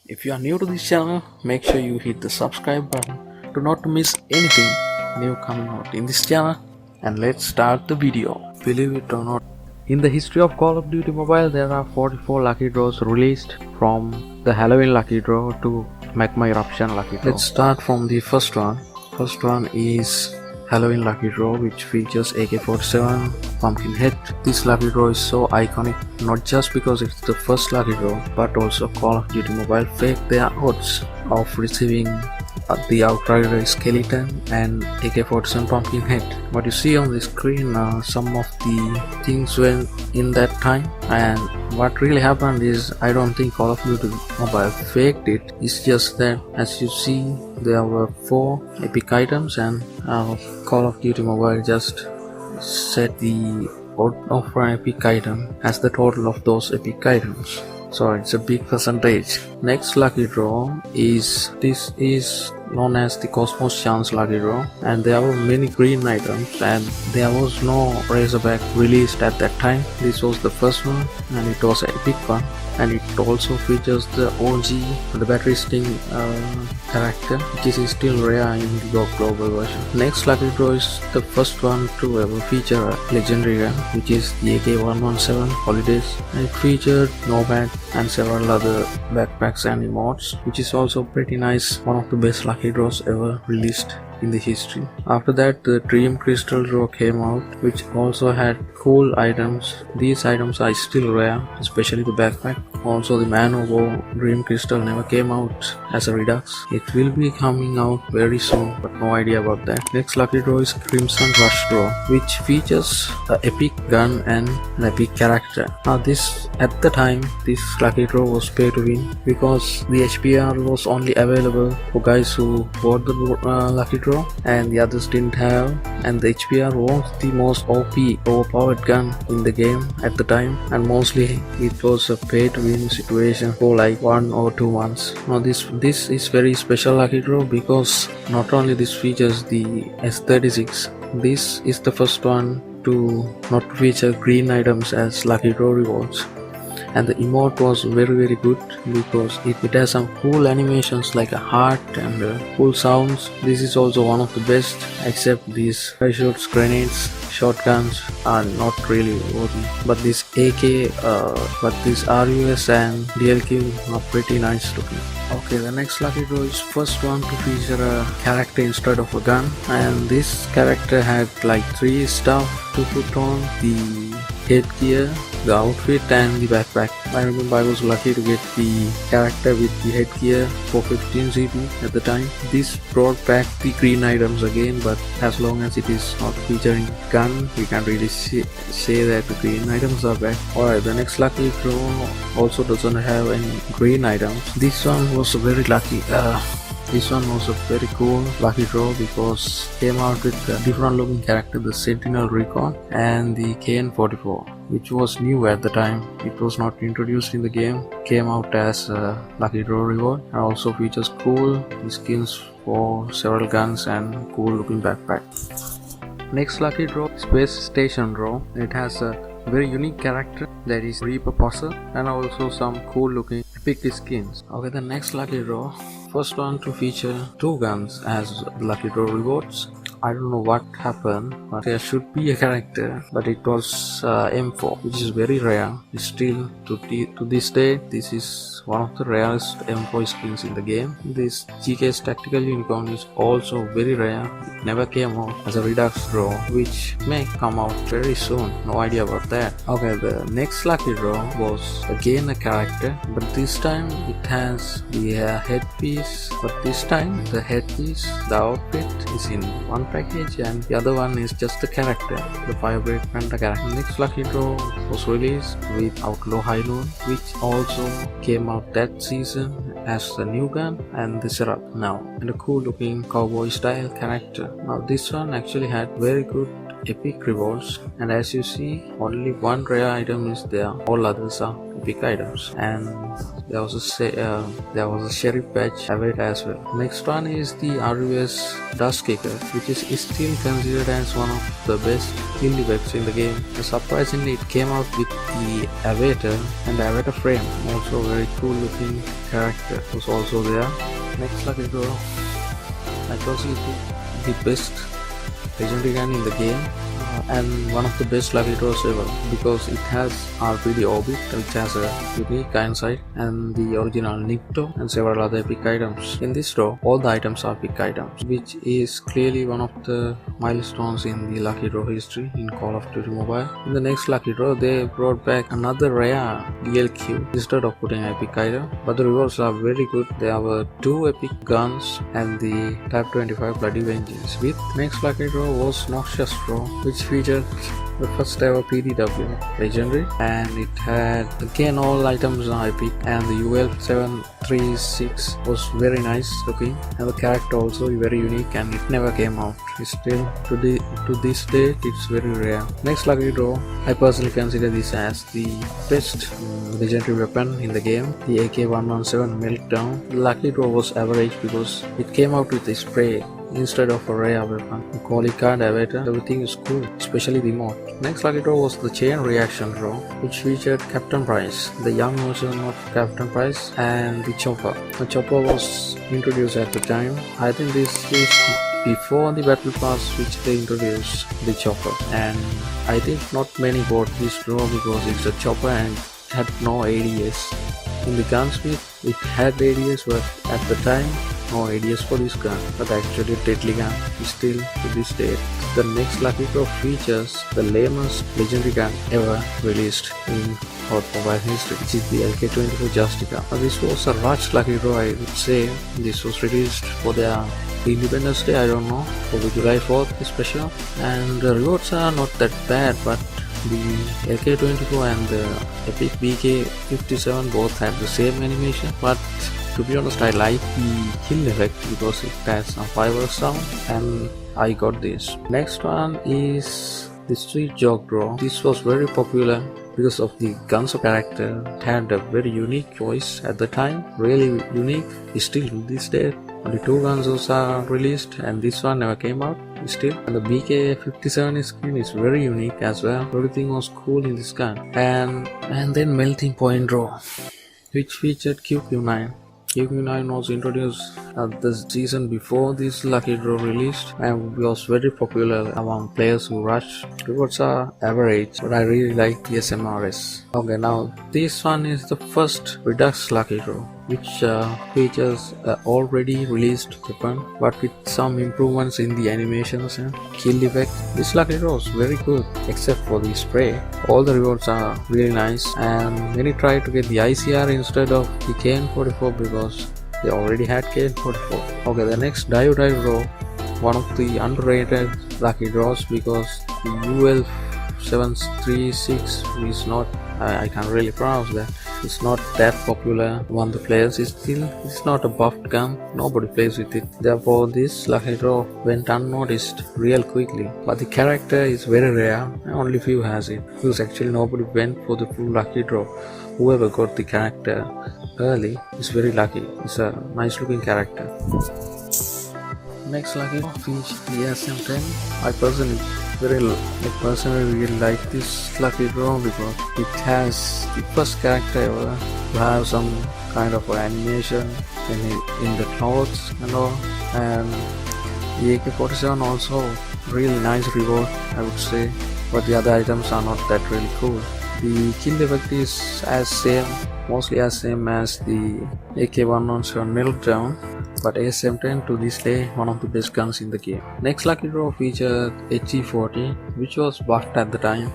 If you are new to this channel, make sure you hit the subscribe button to not miss anything new coming out in this channel. And let's start the video. Believe it or not, in the history of Call of Duty Mobile, there are 44 lucky draws released, from the Halloween lucky draw to Magma Eruption lucky draw. Let's start from the first one. First one is Halloween lucky draw, which features AK-47 Pumpkinhead. This lucky draw is so iconic, not just because it's the first lucky draw, but also Call of Duty Mobile faked their odds of receiving the Outrider skeleton and AK-47 Pumpkinhead. What you see on the screen are some of the things went in that time, and what really happened is, I don't think Call of Duty Mobile faked it. It's just that, as you see, there were 4 epic items, and Call of Duty Mobile just set the odd of an epic item as the total of those epic items. So it's a big percentage. Next lucky draw is, this is known as the Cosmos Chance lucky draw, and there were many green items, and there was no Razorback released at that time. This was the first one, and it was an epic one, and it also features the OG, the battery sting character, which is still rare in the global version. Next lucky draw is the first one to ever feature a legendary gun, which is the AK-117 Holidays, and it featured Nomad and several other backpacks and emotes, which is also pretty nice, one of the best lucky draws ever released in the history. After that, the Dream Crystal draw came out, which also had cool items. These items are still rare, especially the backpack. Also, the Man of War Dream Crystal never came out as a redux. It will be coming out very soon, but no idea about that. Next lucky draw is Crimson Rush draw, which features an epic gun and an epic character. Now this, at the time, this lucky draw was pay to win, because the HPR was only available for guys who bought the lucky draw, and the others didn't have, and the HPR was the most OP, overpowered gun in the game at the time, and mostly it was a pay to win situation for like 1 or 2 months. Now this is very special lucky draw, because not only this features the S36, this is the first one to not feature green items as lucky draw rewards. And the emote was very good, because it has some cool animations like a heart and cool sounds. This is also one of the best, except these parachutes, grenades, shotguns are not really worthy. But this AK, but this RUS and DLQ are pretty nice looking. Okay, the next lucky draw is first one to feature a character instead of a gun, and this character had like 3 stuff to put on: the headgear, the outfit, and the backpack. I remember I was lucky to get the character with the headgear for 15 CP at the time. This brought back the green items again, but as long as it is not featuring gun, we can't really say that the green items are back. Alright, the next lucky draw also doesn't have any green items. This one was very lucky. This one was a very cool lucky draw, because came out with a different looking character, the Sentinel Recon, and the KN-44, which was new at the time. It was not introduced in the game, came out as a lucky draw reward, and also features cool skins for several guns and cool looking backpack. Next lucky draw, Space Station draw. It has a very unique character, that is Reaper Puzzle, and also some cool looking epic skins. Okay, the next lucky draw, first one to feature 2 guns as lucky draw rewards. I don't know what happened, but there should be a character, but it was M4, which is very rare. Still to this day, this is one of the rarest M4 skins in the game. This GK's Tactical Unicorn is also very rare. It never came out as a redux draw, which may come out very soon. No idea about that. Okay, the next lucky draw was again a character, but this time it has the headpiece. But this time the headpiece, the outfit is in one package, and the other one is just the character, the Firebreak Panda character. Next lucky draw was released with Outlaw High Noon, which also came out that season as the new gun and the setup now, and a cool looking cowboy style character. Now this one actually had very good epic rewards, and as you see, only one rare item is there. All others are epic items, and there was a sheriff badge await as well. Next one is the RUS Dust Kicker, which is still considered as one of the best kill effects in the game. And surprisingly, it came out with the Avatar and the Avatar frame. Also very cool looking character was also there. Next lucky draw, I consider the best legendary gun in the game, and one of the best lucky draws ever, because it has RPD Orbit, which has a unique hindsight, and the original Nikto and several other epic items. In this draw, all the items are epic items, which is clearly one of the milestones in the lucky draw history in Call of Duty Mobile. In the next lucky draw, they brought back another rare DLQ instead of putting an epic item, but the rewards are very good. There were 2 epic guns and the Type 25 Bloody Vengeance. With next lucky draw was Noxious Draw, which featured the first ever PDW legendary, and it had again all items are epic, and the UL 736 was very nice looking, and the character also very unique, and it never came out. Still to this date it's very rare. Next lucky draw, I personally consider this as the best legendary weapon in the game, the AK-117 Meltdown. The lucky draw was average because it came out with a spray instead of a rare weapon. The quality card, Avatar, everything is cool, especially the mod. Next lucky draw was the chain reaction draw, which featured Captain Price, the young version of Captain Price, and the Chopper. The Chopper was introduced at the time. I think this is before the battle pass, which they introduced the Chopper, and I think not many bought this draw because it's a Chopper and had no ADS. In the gunsmith, it had ADS, but at the time no ADS for this gun, but actually deadly gun is still to this day. The next lucky draw features the lamest legendary gun ever released in Hot Mobile history, which is the LK-24 Justica. This was a rush lucky draw, I would say. This was released for their Independence Day, I don't know, for the July 4th special, and the rewards are not that bad, but the LK-24 and the Epic BK-57 both have the same animation, but to be honest, I like the kill effect because it has some fireworks sound, and I got this. Next one is the Street Jog Draw. This was very popular because of the Gunso character. It had a very unique voice at the time, really unique. Still to this day, only 2 Gunsos are released, and this one never came out still. And the BK-57 skin is very unique as well. Everything was cool in this gun. And then Melting Point Draw, which featured QQ9. QQ9 was introduced the season before this lucky draw released, and was very popular among players who rush. Rewards are average, but I really like the SMRS. Okay, now this one is the first Redux lucky draw, which features already released weapon, but with some improvements in the animations and kill effect. This lucky draw is very good, except for the spray. All the rewards are really nice, and many try to get the ICR instead of the KN44 because they already had KN44. Okay, the next Dive draw, one of the underrated lucky draws, because the UL 736 is not, I can't really pronounce that. It's not that popular among the players. It's not a buffed gun. Nobody plays with it. Therefore, this lucky draw went unnoticed real quickly. But the character is very rare. Only few has it. Because actually nobody went for the full lucky draw. Whoever got the character early is very lucky. It's a nice looking character. Next lucky draw features the SM10. I personally really like this lucky draw because it has the first character ever to have some kind of animation in the clothes and all, and the AK-47 also really nice reward, I would say, but the other items are not that really cool. The kill effect is mostly as same as the AK-117 Meltdown, but SM10 to this day one of the best guns in the game. Next lucky draw featured HG40, which was buffed at the time,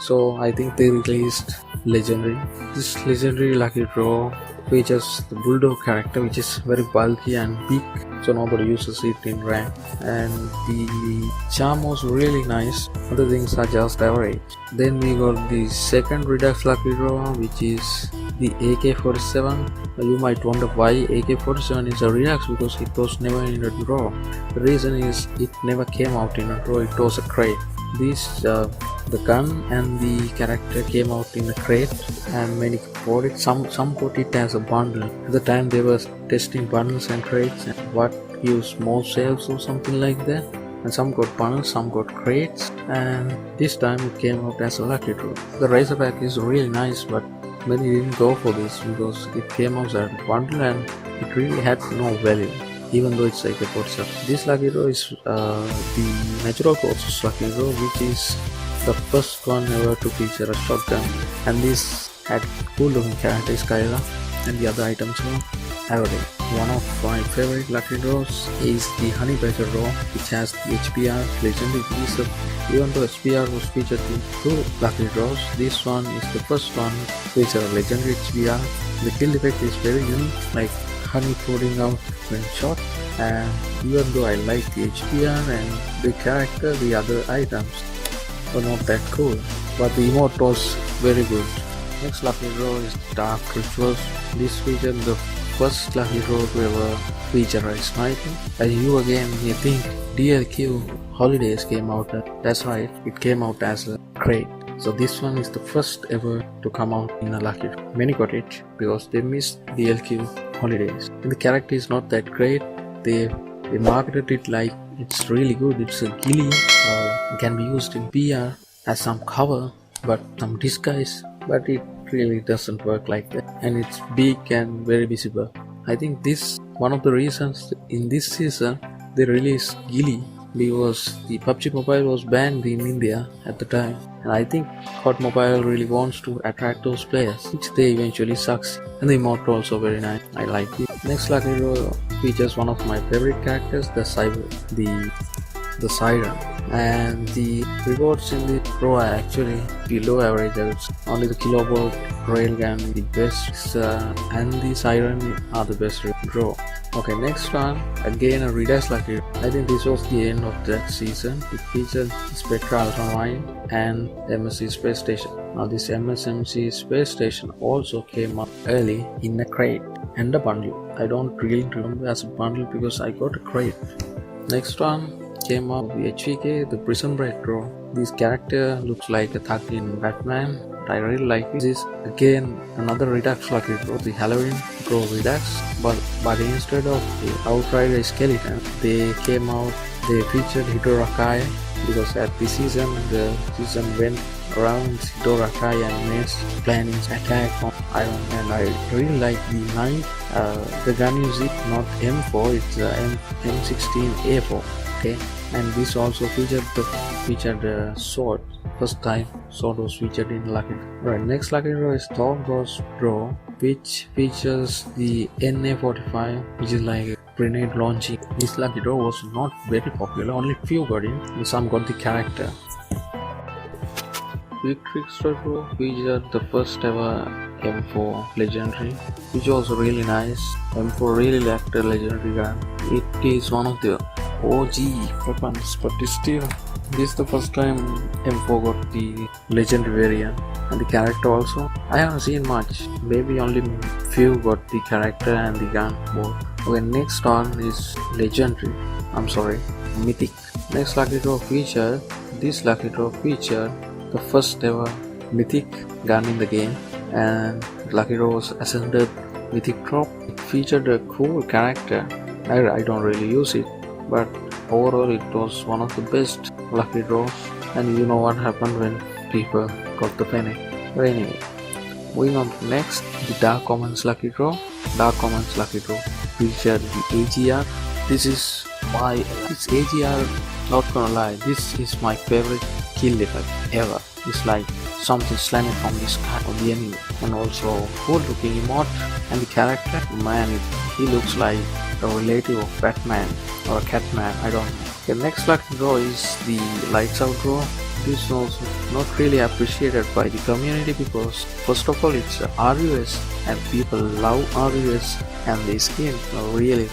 so I think they released legendary. This legendary lucky draw features the Bulldog character, which is very bulky and big, so nobody uses it in rank, and the charm was really nice. Other things are just average. Then we got the second Redux lucky draw, which is the AK-47. You might wonder why AK-47 is a Redux, because it was never in a draw. The reason is it never came out in a draw, it was a crate. the gun and the character came out in a crate, and many bought it. Some bought it as a bundle. At the time they were testing bundles and crates and what gives more sales or something like that. And some got bundles, some got crates, and this time it came out as a lucky draw. The Razorback is really nice, but many didn't go for this because it came out as a bundle and it really had no value, even though it's like a pot shot. This lucky draw is the natural courses lucky draw, which is the first one ever to feature a shotgun, and this had cool looking character Skyla, and the other items were average. One of my favorite lucky draws is the Honey Badger draw, which has the HPR legendary piece. Even though HPR was featured in 2 lucky draws, this one is the first one to feature a legendary HPR. The kill effect is very unique, like honey pouring out when shot, and even though I like the HPR and the character, the other items were not that cool, but the emote was very good. Next lucky draw is Dark Rituals. This featured the first lucky draw to ever feature a sniper. And you again, you think DLQ Holidays came out. That's right, it came out as a crate. So this one is the first ever to come out in a lucky draw. Many got it because they missed DLQ Holidays. And the character is not that great. They marketed it like it's really good. It's a ghillie, can be used in PR as some cover, but some disguise. But it really doesn't work like that, and it's big and very visible. I think this one of the reasons in this season they released ghillie, because the PUBG Mobile was banned in India at the time, and I think COD Mobile really wants to attract those players, which they eventually succeed. And the emote also very nice. I like it. Next lucky draw features one of my favorite characters, the Siren, and the rewards in the draw are actually below average. Only the kilovolt railgun the best, and the Siren are the best draw. Okay, next one, again a redux lucky. I think this was the end of that season. It featured Spectra Ultramine and MSC Space Station. Now this MSMC Space Station also came up early in a crate and a bundle. I don't really remember as a bundle because I got a crate. Next one came out the HVK, the Prison Break draw. This character looks like a thug in Batman, but I really like it. This is again another Redux lucky draw, the Halloween draw Redux, but instead of the Outrider skeleton, they featured Hidorakai, because at the season went around Hidorakai and Mace planning attack on Iron Man. I really like the knife. The gun is not M4, it's M16A4. Okay, and this also featured the sword. First time sword was featured in lucky draw. Right, next lucky draw is Thor Ghost draw, which features the NA45, which is like a grenade launching. This lucky draw was not very popular, only few got it, and some got the character. Quick Trickster draw featured the first ever M4 legendary, which was really nice. M4 really lacked a legendary gun. It is one of the OG weapons, but still this is the first time M4 got the legendary variant, and the character also. I haven't seen much, maybe only few got the character and the gun both. Okay, next one is Mythic. Next lucky draw featured the first ever Mythic gun in the game, and lucky draw was Ascended Mythic drop. It featured a cool character. I don't really use it, but overall it was one of the best lucky draws, and you know what happened when people got the panic. But anyway, moving on to next, the Dark Commons lucky draw. Featured the AGR. This AGR, not gonna lie, this is my favorite kill effect ever. It's like something slamming from the sky or the enemy, and also cool looking emote, and the character, man, he looks like a relative of Batman or Catman, I don't know. The next lucky draw is the Lights Out draw. This was not really appreciated by the community because first of all it's RUS and people love RUS, and the skins are really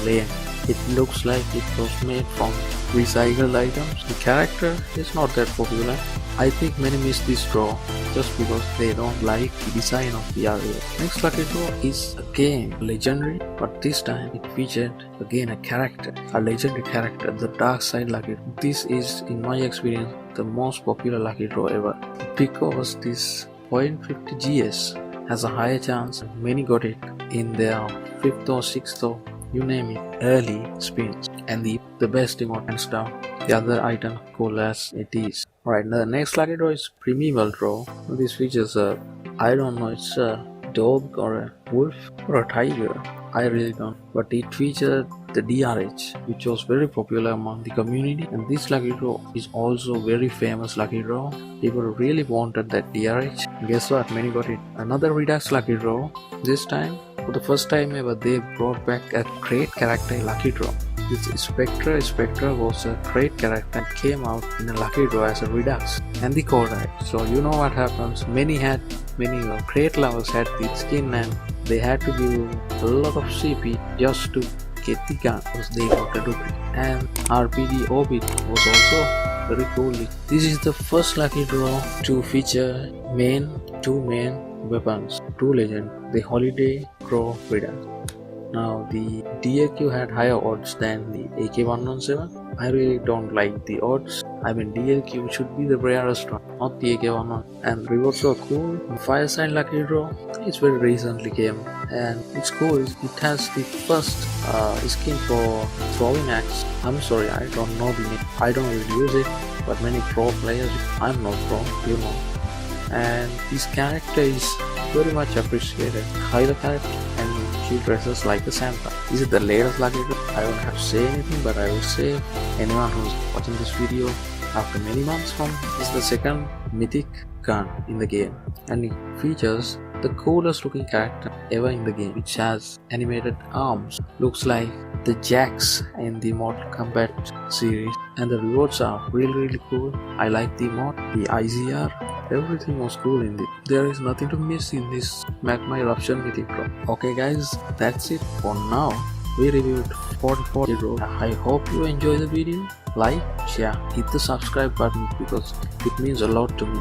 lame. It looks like it was made from recycled items. The character is not that popular. I think many miss this draw just because they don't like the design of the RUS. Next lucky draw is again legendary, but this time it featured again a legendary character, the Dark Side lucky. This is, in my experience, the most popular lucky draw ever because this 0.50 GS has a higher chance. Many got it in their 5th or 6th or you name it early spins, and the best emote and stuff. The other item cool as it is. Right, the next lucky draw is primeval draw. This features I don't know, it's a dog or a wolf or a tiger. I really don't. But it featured the DRH, which was very popular among the community. And this lucky draw is also very famous lucky draw. People really wanted that DRH. Guess what? Many got it. Another redux lucky draw. This time, for the first time ever, they brought back a great character lucky draw. This Spectre was a great character and came out in a lucky draw as a redux and the CODM. So you know what happens. Many great lovers had the skin and they had to give a lot of CP just to get the gun because they got a duplicate. And RPD Orbit was also very cool. This is the first lucky draw to feature two main weapons, 2 legend, the Holiday Crow Redux. Now the DAQ had higher odds than the AK-117. I really don't like the odds. I mean DAQ should be the rarest one, not the AK-117. And rewards are cool. Fireside lucky draw is very recently came and it's cool. It has the first skin for throwing axe. I'm sorry, I don't know the name. I don't really use it, but many pro players. I'm not pro, you know. And this character is very much appreciated. Hyla character and she dresses like a Santa. Is it the latest lucky draw? I don't have to say anything, but I will say anyone who's watching this video after many months from is the second mythic gun in the game, and it features the coolest looking character ever in the game, which has animated arms. Looks like the Jax in the Mortal Kombat series, and the rewards are really cool. I like the mod, the IZR, everything was cool in it. There is nothing to miss in this Magma Eruption Mythic draw. Okay guys, that's it for now. We reviewed 44 draw. I hope you enjoy the video. Like, share, hit the subscribe button because it means a lot to me.